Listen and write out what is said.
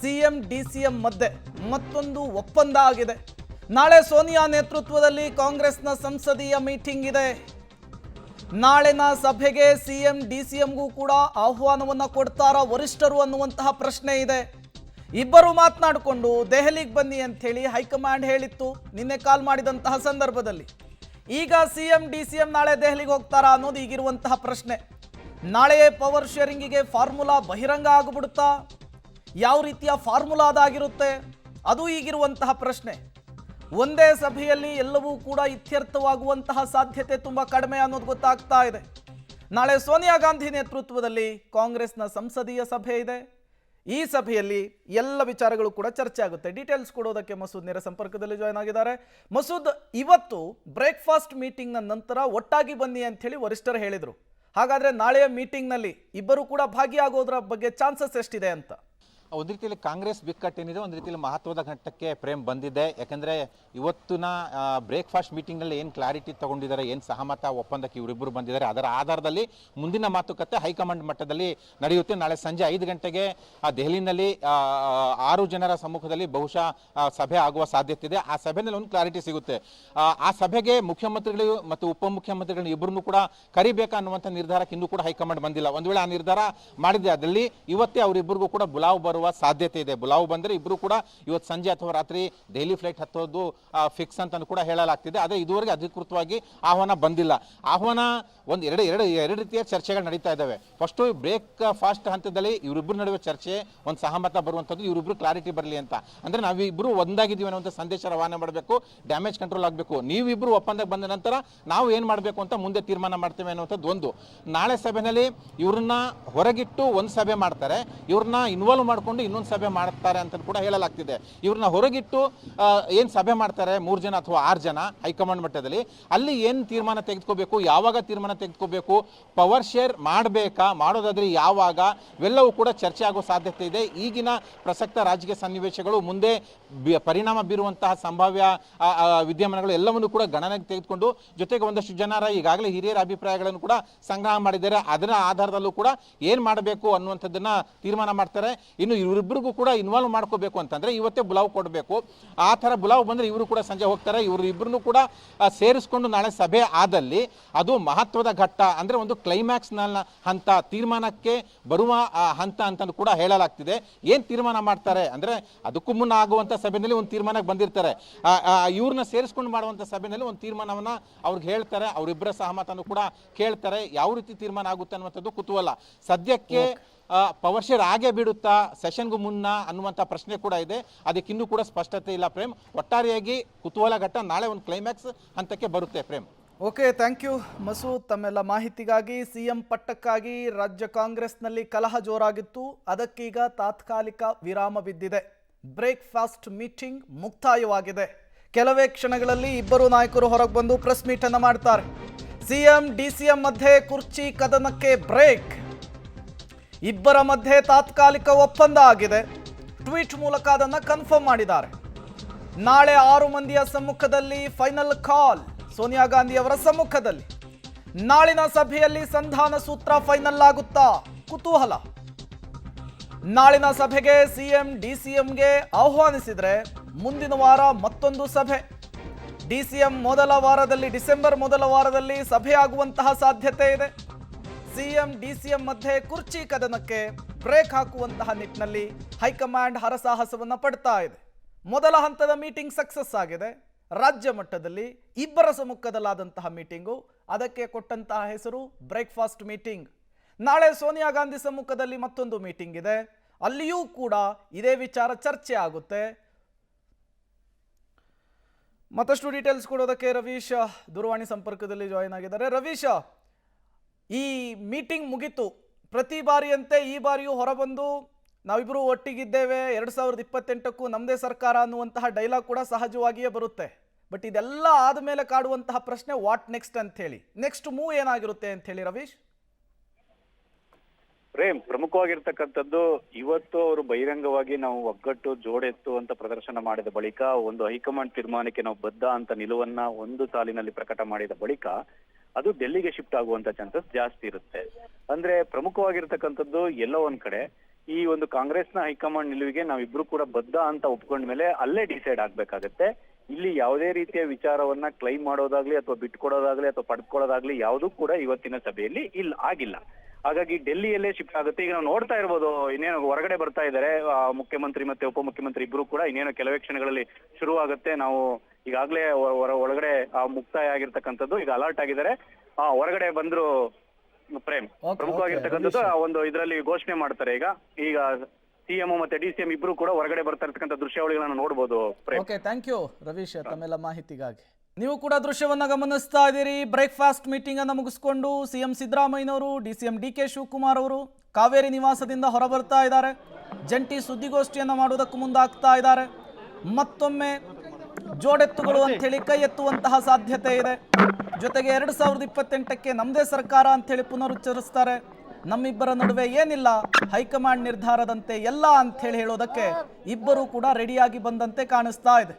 CM DCM ಮಧ್ಯೆ ಮತ್ತೊಂದು ಒಪ್ಪಂದ ಆಗಿದೆ. ನಾಳೆ ಸೋನಿಯಾ ನೇತೃತ್ವದಲ್ಲಿ ಕಾಂಗ್ರೆಸ್ನ ಸಂಸದೀಯ ಮೀಟಿಂಗ್ ಇದೆ. ನಾಳಿನ ಸಭೆಗೆ ಸಿಎಂ ಡಿಸಿಎಂಗೂ ಕೂಡ ಆಹ್ವಾನವನ್ನು ಕೊಡ್ತಾರಾ ವರಿಷ್ಠರು ಅನ್ನುವಂತಹ ಪ್ರಶ್ನೆ ಇದೆ. ಇಬ್ಬರು ಮಾತನಾಡಿಕೊಂಡು ದೆಹಲಿಗೆ ಬನ್ನಿ ಅಂತ ಹೇಳಿ ಹೈಕಮಾಂಡ್ ಹೇಳಿತ್ತು ನಿನ್ನೆ ಕಾಲ್ ಮಾಡಿದಂತಹ ಸಂದರ್ಭದಲ್ಲಿ. ಈಗ ಸಿಎಂ ಡಿಸಿಎಂ ನಾಳೆ ದೆಹಲಿಗೆ ಹೋಗ್ತಾರಾ ಅನ್ನೋದು ಈಗಿರುವಂತಹ ಪ್ರಶ್ನೆ. ನಾಳೆಯೇ ಪವರ್ ಶೇರಿಂಗಿಗೆ ಫಾರ್ಮುಲಾ ಬಹಿರಂಗ ಆಗಿಬಿಡುತ್ತಾ? ಯಾವ ರೀತಿಯ ಫಾರ್ಮುಲಾ ಅದಾಗಿರುತ್ತೆ ಅದು ಈಗಿರುವಂತಹ ಪ್ರಶ್ನೆ. ಒಂದೇ ಸಭೆಯಲ್ಲಿ ಎಲ್ಲವೂ ಕೂಡ ಇತ್ಯರ್ಥವಾಗುವಂತಹ ಸಾಧ್ಯತೆ ತುಂಬ ಕಡಿಮೆ ಅನ್ನೋದು ಗೊತ್ತಾಗ್ತಾ ಇದೆ. ನಾಳೆ ಸೋನಿಯಾ ಗಾಂಧಿ ನೇತೃತ್ವದಲ್ಲಿ ಕಾಂಗ್ರೆಸ್ನ ಸಂಸದೀಯ ಸಭೆ ಇದೆ. ಈ ಸಭೆಯಲ್ಲಿ ಎಲ್ಲ ವಿಚಾರಗಳು ಕೂಡ ಚರ್ಚೆ ಆಗುತ್ತೆ. ಡೀಟೇಲ್ಸ್ ಕೊಡೋದಕ್ಕೆ ಮಸೂದ್ ನೇರ ಸಂಪರ್ಕದಲ್ಲಿ ಜಾಯ್ನ್ ಆಗಿದ್ದಾರೆ. ಮಸೂದ್, ಇವತ್ತು ಬ್ರೇಕ್ಫಾಸ್ಟ್ ಮೀಟಿಂಗ್ನ ನಂತರ ಒಟ್ಟಾಗಿ ಬನ್ನಿ ಅಂತ ಹೇಳಿ ವರಿಷ್ಠರು ಹೇಳಿದರು. ಹಾಗಾದ್ರೆ ನಾಳೆಯ ಮೀಟಿಂಗ್ನಲ್ಲಿ ಇಬ್ಬರು ಕೂಡ ಭಾಗಿಯಾಗೋದ್ರ ಬಗ್ಗೆ ಚಾನ್ಸಸ್ ಎಷ್ಟಿದೆ ಅಂತ? ಒಂದು ರೀತಿಯಲ್ಲಿ ಕಾಂಗ್ರೆಸ್ ಬಿಕ್ಕಟ್ಟೇನಿದೆ, ಒಂದು ರೀತಿಯಲ್ಲಿ ಮಹತ್ವದ ಘಟ್ಟಕ್ಕೆ ಪ್ರೇಮ್ ಬಂದಿದೆ. ಯಾಕಂದರೆ ಇವತ್ತಿನ ಬ್ರೇಕ್ಫಾಸ್ಟ್ ಮೀಟಿಂಗ್ನಲ್ಲಿ ಏನು ಕ್ಲಾರಿಟಿ ತಗೊಂಡಿದ್ದಾರೆ, ಏನು ಸಹಮತ ಒಪ್ಪಂದಕ್ಕೆ ಇವರಿಬ್ಬರು ಬಂದಿದ್ದಾರೆ, ಅದರ ಆಧಾರದಲ್ಲಿ ಮುಂದಿನ ಮಾತುಕತೆ ಹೈಕಮಾಂಡ್ ಮಟ್ಟದಲ್ಲಿ ನಡೆಯುತ್ತೆ. ನಾಳೆ ಸಂಜೆ 5 ಗಂಟೆಗೆ ದೆಹಲಿನಲ್ಲಿ 6 ಜನರ ಸಮ್ಮುಖದಲ್ಲಿ ಬಹುಶಃ ಸಭೆ ಆಗುವ ಸಾಧ್ಯತೆ ಇದೆ. ಆ ಸಭೆಯಲ್ಲಿ ಒಂದು ಕ್ಲಾರಿಟಿ ಸಿಗುತ್ತೆ. ಆ ಸಭೆಗೆ ಮುಖ್ಯಮಂತ್ರಿಗಳು ಮತ್ತು ಉಪಮುಖ್ಯಮಂತ್ರಿಗಳು ಇಬ್ಬರನ್ನು ಕೂಡ ಕರಿಬೇಕಾ ಅನ್ನುವಂಥ ನಿರ್ಧಾರಕ್ಕೆ ಇನ್ನೂ ಕೂಡ ಹೈಕಮಾಂಡ್ ಬಂದಿಲ್ಲ. ಒಂದು ವೇಳೆ ಆ ನಿರ್ಧಾರ ಮಾಡಿದೆ ಅದರಲ್ಲಿ ಇವತ್ತೇ ಅವರಿಬ್ಬರಿಗೂ ಕೂಡ ಬುಲಾವ್ ಬರುವ ಸಾಧ್ಯತೆ ಇದೆ. ಬುಲಾವ್ ಬಂದರೆ ಇಬ್ಬರು ಕೂಡ ಇವತ್ತು ಸಂಜೆ ಅಥವಾ ರಾತ್ರಿ ದೆಹಲಿ ಫ್ಲೈಟ್ ಹತ್ತೋದು ಫಿಕ್ಸ್ ಅಂತ ಕೂಡ ಹೇಳಲಾಗ್ತಿದೆ. ಆದರೆ ಇದುವರೆಗೆ ಅಧಿಕೃತವಾಗಿ ಆಹ್ವಾನ ಬಂದಿಲ್ಲ. ಆಹ್ವಾನ ಎರಡು ರೀತಿಯ ಚರ್ಚೆಗಳು ನಡೀತಾ ಇದ್ದಾವೆ. ಫಸ್ಟು ಬ್ರೇಕ್ಫಾಸ್ಟ್ ಹಂತದಲ್ಲಿ ಇವರಿಬ್ಬರ ನಡುವೆ ಚರ್ಚೆ, ಒಂದು ಸಹಮತ ಬರುವಂಥದ್ದು, ಇವರಿಬ್ಬರು ಕ್ಲಾರಿಟಿ ಬರಲಿ ಅಂತ. ಅಂದರೆ ನಾವಿಬ್ಬರು ಒಂದಾಗಿದ್ದೀವಿ ಅನ್ನುವಂಥ ಸಂದೇಶ ರವಾನೆ ಮಾಡಬೇಕು, ಡ್ಯಾಮೇಜ್ ಕಂಟ್ರೋಲ್ ಆಗಬೇಕು. ನೀವಿಬ್ಬರು ಒಪ್ಪಂದಕ್ಕೆ ಬಂದ ನಂತರ ನಾವು ಏನು ಮಾಡಬೇಕು ಅಂತ ಮುಂದೆ ತೀರ್ಮಾನ ಮಾಡ್ತೇವೆ ಅನ್ನುವಂಥದ್ದು ಒಂದು. ನಾಳೆ ಸಭೆಯಲ್ಲಿ ಇವ್ರನ್ನ ಹೊರಗಿಟ್ಟು ಒಂದು ಸಭೆ ಮಾಡ್ತಾರೆ, ಇವ್ರನ್ನ ಇನ್ವಾಲ್ವ್ ಮಾಡ್ಕೊಂಡು ಇನ್ನೊಂದು ಸಭೆ ಮಾಡ್ತಾರೆ ಅಂತ ಕೂಡ ಹೇಳಲಾಗ್ತಿದೆ. ಇವ್ರನ್ನ ಹೊರಗಿಟ್ಟು ಏನು ಸಭೆ ಮಾಡ್ತಾರೆ 3 ಜನ ಅಥವಾ 6 ಜನ ಹೈಕಮಾಂಡ್ ಮಟ್ಟದಲ್ಲಿ, ಅಲ್ಲಿ ಏನು ತೀರ್ಮಾನ ತೆಗೆದುಕೋಬೇಕು, ಯಾವಾಗ ತೀರ್ಮಾನ ತೆಗೆದುಕೋಬೇಕು, ಪವರ್ ಶೇರ್ ಮಾಡಬೇಕಾ, ಮಾಡೋದಾದ್ರೆ ಯಾವಾಗ, ಇವೆಲ್ಲವೂ ಕೂಡ ಚರ್ಚೆ ಆಗೋ ಸಾಧ್ಯತೆ ಇದೆ. ಈಗಿನ ಪ್ರಸಕ್ತ ರಾಜಕೀಯ ಸನ್ನಿವೇಶಗಳು ಮುಂದೆ ಪರಿಣಾಮ ಬೀರುವಂತಹ ಸಂಭಾವ್ಯ ವಿದ್ಯಮಾನಗಳು ಎಲ್ಲವನ್ನು ಕೂಡ ಗಣನೆಗೆ ತೆಗೆದುಕೊಂಡು, ಜೊತೆಗೆ ಒಂದಷ್ಟು ಜನರ ಈಗಾಗಲೇ ಹಿರಿಯರ ಅಭಿಪ್ರಾಯಗಳನ್ನು ಕೂಡ ಸಂಗ್ರಹ ಮಾಡಿದ್ದಾರೆ. ಅದರ ಆಧಾರದಲ್ಲೂ ಕೂಡ ಏನು ಮಾಡಬೇಕು ಅನ್ನುವಂಥದ್ದನ್ನ ತೀರ್ಮಾನ ಮಾಡ್ತಾರೆ. ಇನ್ನು ಇವರಿಬ್ಬರಿಗೂ ಕೂಡ ಇನ್ವಾಲ್ವ್ ಮಾಡ್ಕೋಬೇಕು ಅಂತಂದ್ರೆ ಇವತ್ತೇ ಬುಲಾವ್ ಕೊಡಬೇಕು. ಆ ಥರ ಬುಲಾವ್ ಬಂದರೆ ಇವರು ಕೂಡ ಸಂಜೆ ಹೋಗ್ತಾರೆ. ಇವರು ಇಬ್ಬರನ್ನು ಕೂಡ ಸೇರಿಸ್ಕೊಂಡು ನಾಳೆ ಸಭೆ ಆದಲ್ಲಿ ಅದು ಮಹತ್ವದ ಘಟ್ಟ, ಅಂದರೆ ಒಂದು ಕ್ಲೈಮ್ಯಾಕ್ಸ್ನ ಹಂತ, ತೀರ್ಮಾನಕ್ಕೆ ಬರುವ ಹಂತ ಅಂತ ಕೂಡ ಹೇಳಲಾಗ್ತಿದೆ. ಏನು ತೀರ್ಮಾನ ಮಾಡ್ತಾರೆ ಅಂದರೆ ಅದಕ್ಕೂ ಮುನ್ನ ಆಗುವಂಥ ಸಭೆಯಲ್ಲಿ ಒಂದು ತೀರ್ಮಾನಕ್ಕೆ ಬಂದಿರ್ತಾರೆ. ಇವ್ರನ್ನ ಸೇರಿಸ್ಕೊಂಡು ಮಾಡುವಂಥ ಸಭೆಯಲ್ಲಿ ಒಂದು ತೀರ್ಮಾನವನ್ನು ಅವ್ರಿಗೆ ಹೇಳ್ತಾರೆ, ಅವರಿಬ್ಬರ ಸಹಮತನೂ ಕೂಡ ಕೇಳ್ತಾರೆ. ಯಾವ ರೀತಿ ತೀರ್ಮಾನ ಆಗುತ್ತೆ ಅನ್ನುವಂಥದ್ದು ಕುತೂಹಲ. ಸದ್ಯಕ್ಕೆ ಪವರ್ ಶೇರ್ ಆಗೇ ಬಿಡುತ್ತಾ ಸೆಷನ್ಗೂ ಮುನ್ನ ಅನ್ನುವಂಥ ಪ್ರಶ್ನೆ ಕೂಡ ಇದೆ. ಅದಕ್ಕಿನ್ನೂ ಕೂಡ ಸ್ಪಷ್ಟತೆ ಇಲ್ಲ ಪ್ರೇಮ್. ಒಟ್ಟಾರೆಯಾಗಿ ಕುತೂಹಲ ಘಟ್ಟ ನಾಳೆ ಒಂದು ಕ್ಲೈಮ್ಯಾಕ್ಸ್ ಹಂತಕ್ಕೆ ಬರುತ್ತೆ Prem. Okay, thank you Masood ತಮ್ಮೆಲ್ಲ ಮಾಹಿತಿಗಾಗಿ. ಸಿಎಂ ಪಟ್ಟಕ್ಕಾಗಿ ರಾಜ್ಯ ಕಾಂಗ್ರೆಸ್ನಲ್ಲಿ ಕಲಹ ಜೋರಾಗಿತ್ತು, ಅದಕ್ಕೀಗ ತಾತ್ಕಾಲಿಕ ವಿರಾಮ ಬಿದ್ದಿದೆ. ಬ್ರೇಕ್ಫಾಸ್ಟ್ ಮೀಟಿಂಗ್ ಮುಕ್ತಾಯವಾಗಿದೆ. ಕೆಲವೇ ಕ್ಷಣಗಳಲ್ಲಿ ಇಬ್ಬರು ನಾಯಕರು ಹೊರಗೆ ಬಂದು ಪ್ರೆಸ್ ಮೀಟ್ ಅನ್ನು ಮಾಡ್ತಾರೆ. ಸಿಎಂ ಡಿಸಿಎಂ ಮಧ್ಯೆ ಕುರ್ಚಿ ಕದನಕ್ಕೆ ಬ್ರೇಕ್. ಇಬ್ಬರ ಮಧ್ಯೆ ತಾತ್ಕಾಲಿಕ ಒಪ್ಪಂದ ಆಗಿದೆ. ಟ್ವೀಟ್ ಮೂಲಕ ಅದನ್ನು ಕನ್ಫರ್ಮ್ ಮಾಡಿದ್ದಾರೆ. ನಾಳೆ 6 ಮಂದಿಯ ಸಮ್ಮುಖದಲ್ಲಿ ಫೈನಲ್ ಕಾಲ್, ಸೋನಿಯಾ ಗಾಂಧಿ ಅವರ ಸಮ್ಮುಖದಲ್ಲಿ. ನಾಳಿನ ಸಭೆಯಲ್ಲಿ ಸಂಧಾನ ಸೂತ್ರ ಫೈನಲ್ ಆಗುತ್ತಾ? ಕುತೂಹಲ. ನಾಳಿನ ಸಭೆಗೆ ಸಿಎಂ ಡಿಸಿಎಂಗೆ ಆಹ್ವಾನಿಸಿದ್ರೆ ಮುಂದಿನ ವಾರ ಮತ್ತೊಂದು ಸಭೆ. ಡಿಸಿಎಂ ಡಿಸೆಂಬರ್ ಮೊದಲ ವಾರದಲ್ಲಿ ಸಭೆ ಆಗುವಂತಹ ಸಾಧ್ಯತೆ ಇದೆ. ಸಿಎಂ ಡಿಸಿಎಂ ಮಧ್ಯೆ ಕುರ್ಚಿ ಕದನಕ್ಕೆ ಬ್ರೇಕ್ ಹಾಕುವಂತಹ ನಿಟ್ಟಿನಲ್ಲಿ ಹೈಕಮಾಂಡ್ ಹರಸಾಹಸವನ್ನು ಪಡ್ತಾ ಇದೆ. ಮೊದಲ ಹಂತದ ಮೀಟಿಂಗ್ ಸಕ್ಸಸ್ ಆಗಿದೆ. ರಾಜ್ಯ ಮಟ್ಟದಲ್ಲಿ ಇಬ್ಬರ ಸಮ್ಮುಖದಲ್ಲಾದಂತಹ ಮೀಟಿಂಗು, ಅದಕ್ಕೆ ಕೊಟ್ಟಂತಹ ಹೆಸರು ಬ್ರೇಕ್ಫಾಸ್ಟ್ ಮೀಟಿಂಗ್. ನಾಳೆ ಸೋನಿಯಾ ಗಾಂಧಿ ಸಮ್ಮುಖದಲ್ಲಿ ಮತ್ತೊಂದು ಮೀಟಿಂಗ್ ಇದೆ, ಅಲ್ಲಿಯೂ ಕೂಡ ಇದೇ ವಿಚಾರ ಚರ್ಚೆ ಆಗುತ್ತೆ. ಮತ್ತಷ್ಟು ಡೀಟೇಲ್ಸ್ ಕೊಡೋದಕ್ಕೆ ರವೀಶ್ ದೂರವಾಣಿ ಸಂಪರ್ಕದಲ್ಲಿ ಜಾಯಿನ್ ಆಗಿದ್ದಾರೆ. ರವೀಶ್, ಈ ಮೀಟಿಂಗ್ ಮುಗಿತು, ಪ್ರತಿ ಬಾರಿಯಂತೆ ಈ ಬಾರಿಯೂ ಹೊರಬಂದು ನಾವಿಬ್ಬರು ಒಟ್ಟಿಗಿದ್ದೇವೆ, 2028ಕ್ಕೂ ನಮ್ಮದೇ ಸರ್ಕಾರ ಅನ್ನುವಂತಹ ಡೈಲಾಗ್ ಕೂಡ ಸಹಜವಾಗಿಯೇ ಬರುತ್ತೆ. ಬಟ್ ಇದೆಲ್ಲ ಆದಮೇಲೆ ಕಾಡುವಂತಹ ಪ್ರಶ್ನೆ ವಾಟ್ ನೆಕ್ಸ್ಟ್ ಅಂತ ಹೇಳಿ, ನೆಕ್ಸ್ಟ್ ಮೂವ್ ಏನಾಗಿರುತ್ತೆ ಅಂತ ಹೇಳಿ ರವೀಶ್? ಪ್ರೇಮ್, ಪ್ರಮುಖವಾಗಿರ್ತಕ್ಕಂಥದ್ದು ಇವತ್ತು ಅವರು ಬಹಿರಂಗವಾಗಿ ನಾವು ಒಗ್ಗಟ್ಟು ಜೋಡೆತ್ತು ಅಂತ ಪ್ರದರ್ಶನ ಮಾಡಿದ ಬಳಿಕ, ಒಂದು ಹೈಕಮಾಂಡ್ ತೀರ್ಮಾನಕ್ಕೆ ನಾವು ಬದ್ಧ ಅಂತ ನಿಲುವನ್ನ ಒಂದು ಸಾಲಿನಲ್ಲಿ ಪ್ರಕಟ ಮಾಡಿದ ಬಳಿಕ ಅದು ಡೆಲ್ಲಿಗೆ ಶಿಫ್ಟ್ ಆಗುವಂತ ಚಾನ್ಸಸ್ ಜಾಸ್ತಿ ಇರುತ್ತೆ. ಅಂದ್ರೆ ಪ್ರಮುಖವಾಗಿರ್ತಕ್ಕಂಥದ್ದು ಎಲ್ಲೋ ಒಂದ್ ಕಡೆ ಈ ಒಂದು ಕಾಂಗ್ರೆಸ್ನ ಹೈಕಮಾಂಡ್ ನಿಲುವಿಗೆ ನಾವಿಬ್ರು ಕೂಡ ಬದ್ಧ ಅಂತ ಒಪ್ಕೊಂಡ ಮೇಲೆ ಅಲ್ಲೇ ಡಿಸೈಡ್ ಆಗ್ಬೇಕಾಗತ್ತೆ. ಇಲ್ಲಿ ಯಾವುದೇ ರೀತಿಯ ವಿಚಾರವನ್ನ ಕ್ಲೈಮ್ ಮಾಡೋದಾಗ್ಲಿ ಅಥವಾ ಬಿಟ್ಕೊಡೋದಾಗ್ಲಿ ಅಥವಾ ಪಡೆದುಕೊಳ್ಳೋದಾಗ್ಲಿ ಯಾವುದೂ ಕೂಡ ಇವತ್ತಿನ ಸಭೆಯಲ್ಲಿ ಆಗಿಲ್ಲ. ಹಾಗಾಗಿ ಡೆಲ್ಲಿಯಲ್ಲೇ ಶಿಫ್ಟ್ ಆಗುತ್ತೆ. ಈಗ ನಾವು ನೋಡ್ತಾ ಇರ್ಬೋದು, ಇನ್ನೇನು ಹೊರಗಡೆ ಬರ್ತಾ ಇದ್ದಾರೆ ಮುಖ್ಯಮಂತ್ರಿ ಮತ್ತೆ ಉಪಮುಖ್ಯಮಂತ್ರಿ ಇಬ್ರು ಕೂಡ. ಇನ್ನೇನು ಕೆಲವೇ ಕ್ಷಣಗಳಲ್ಲಿ ಶುರುವಾಗುತ್ತೆ. ನಾವು ಈಗಾಗಲೇ ಒಳಗಡೆ ಮುಕ್ತಾಯ ಆಗಿರ್ತಕ್ಕಂಥದ್ದು, ಈಗ ಅಲರ್ಟ್ ಆಗಿದ್ದಾರೆ. ಹೊರಗಡೆ ಬಂದ್ರು ಪ್ರೇಮ್, ಪ್ರಮುಖವಾಗಿರ್ತಕ್ಕಂಥದ್ದು ಒಂದು ಇದರಲ್ಲಿ ಘೋಷಣೆ ಮಾಡ್ತಾರೆ. ಈಗ ಸಿಎಂ ಮತ್ತೆ ಡಿಸಿಎಂ ಇಬ್ರು ಕೂಡ ಹೊರಗಡೆ ಬರ್ತಾ ಇರ್ತಕ್ಕಂಥ ದೃಶ್ಯಾವಳಿಗಳನ್ನ ನೋಡಬಹುದು. ಓಕೆ, ಥ್ಯಾಂಕ್ ಯು ರವೀಶ್ ತಮ್ಮೆಲ್ಲ ಮಾಹಿತಿಗಾಗಿ. ನೀವು ಕೂಡ ದೃಶ್ಯವನ್ನ ಗಮನಿಸ್ತಾ ಇದ್ದೀರಿ. ಬ್ರೇಕ್ಫಾಸ್ಟ್ ಮೀಟಿಂಗ್ ಅನ್ನು ಮುಗಿಸ್ಕೊಂಡು ಸಿಎಂ ಸಿದ್ದರಾಮಯ್ಯನವರು, ಡಿಸಿಎಂ ಡಿಕೆ ಶಿವಕುಮಾರ್ ಅವರು ಕಾವೇರಿ ನಿವಾಸದಿಂದ ಹೊರಬರ್ತಾ ಇದ್ದಾರೆ. ಜಂಟಿ ಸುದ್ದಿಗೋಷ್ಠಿಯನ್ನು ಮಾಡುವುದಕ್ಕೂ ಮುಂದಾಗ್ತಾ ಇದ್ದಾರೆ. ಮತ್ತೊಮ್ಮೆ ಜೋಡೆತ್ತುಗಳು ಅಂತ ಹೇಳಿ ಕೈ ಎತ್ತುವಂತಹ ಸಾಧ್ಯತೆ ಇದೆ. ಜೊತೆಗೆ 2028ಕ್ಕೆ ನಮ್ಮದೇ ಸರ್ಕಾರ ಅಂತ ಹೇಳಿ ಪುನರುಚ್ಚರಿಸ್ತಾರೆ. ನಮ್ಮಿಬ್ಬರ ನಡುವೆ ಏನಿಲ್ಲ, ಹೈಕಮಾಂಡ್ ನಿರ್ಧಾರದಂತೆ ಎಲ್ಲ ಅಂತ ಹೇಳಿ ಹೇಳೋದಕ್ಕೆ ಇಬ್ಬರು ಕೂಡ ರೆಡಿಯಾಗಿ ಬಂದಂತೆ ಕಾಣಿಸ್ತಾ ಇದೆ.